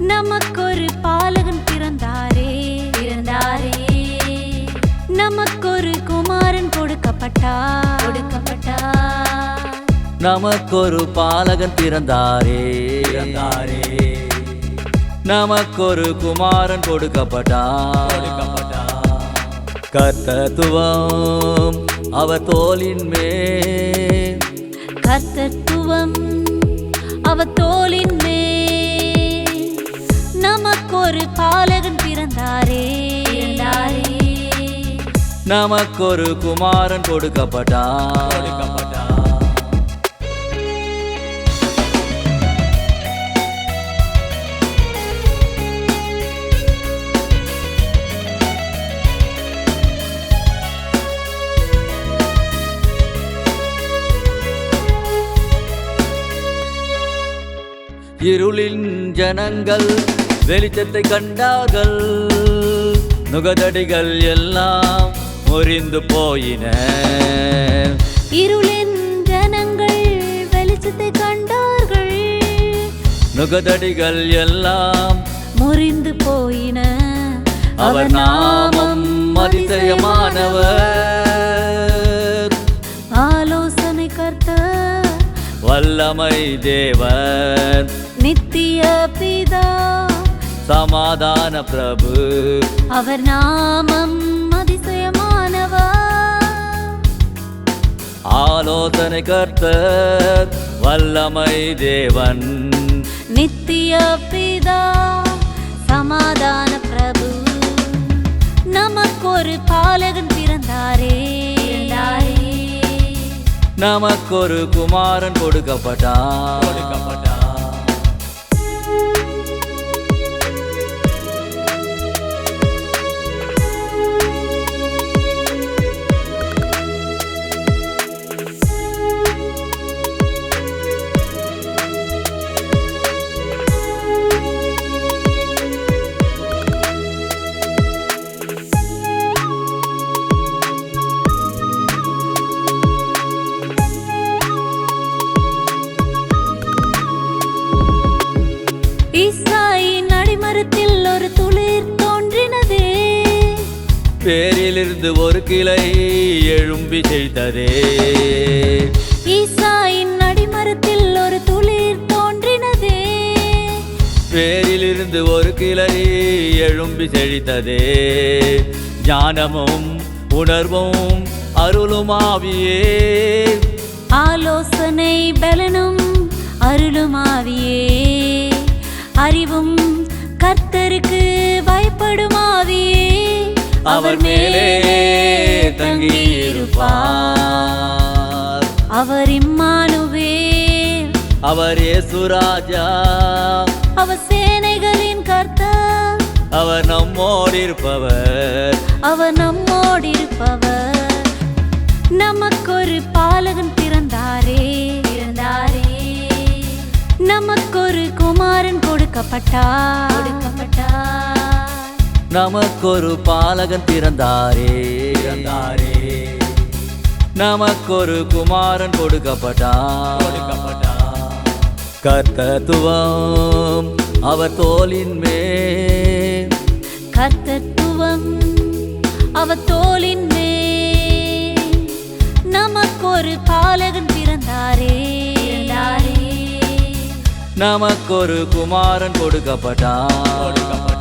நமக்கொரு பாலகன் பிறந்தாரே. நமக்கொரு குமாரன் கொடுக்கப்பட்டார். நமக்கொரு பாலகன் பிறந்தாரே. நமக்கொரு குமாரன் கொடுக்கப்பட்டார். கர்த்தத்துவம் அவர் தோளின் மேல். கர்த்தத்துவம் அவர் தோளின் மேல். நமக்கொரு பாலகன் பிறந்தாரே. நமக்கொரு குமாரன் கொடுக்கப்பட்டார். இருளின் ஜனங்கள் வெளிச்சத்தை கண்டார்கள். நுகதடிகள் எல்லாம் முறிந்து போயின. இருளின் ஜனங்கள் வெளிச்சத்தை கண்டார்கள். நுகதடிகள் எல்லாம் முறிந்து போயின. அவர் நாமம் அதிசயமானவர். ஆலோசனை கர்த்தர் வல்லமை தேவன். நித்திய பிதா சமாதான பிரபு. அவர் நாமம் அதிசயமானவர். ஆலோசனை கர்த்தர் வல்லமை தேவன். நித்திய பிதா சமாதான பிரபு. நமக்கொரு பாலகன் பிறந்தாரே. நமக்கொரு குமாரன் கொடுக்கப்பட்டார். ஈசாயின் அடிமரத்தில் ஒரு துளிர் தோன்றினதே. பேரிலிருந்து ஒரு கிளை எழும்பி செய்ததே. ஈசாயின் அடிமரத்தில் ஒரு துளிர் தோன்றினதே. பேரிலிருந்து ஒரு கிளை எழும்பி செழித்ததே. ஞானமும் உணர்வும் அருளுமாவியே. ஆலோசனை பலனும் அருளுமாவியே. அறிவும் கர்த்தருக்கு பயப்படுமாவியே. அவர் மேலே தங்கியிருப்பார். அவர் இம்மானுவேல். அவர் இயேசு ராஜா. அவர் சேனைகளின் கர்த்தர். அவர் நம்மோடிருப்பவர். அவர் நம்மோடிருப்பவர். நமக்கொரு பாலகன் பிறந்தாரே. நமக்கொரு குமாரன் கொடுக்கப்பட்டார். நமக்கொரு பாலகன் பிறந்தாரே. நமக்கொரு குமாரன் கொடுக்கப்பட்டார். கர்த்தத்துவம் அவர் தோளின் மேல். கர்த்தத்துவம் அவர் தோளின் மேல். நமக்கொரு பாலகன் பிறந்தாரே. நமக்கொரு குமாரன் கொடுக்கப்பட்டார்.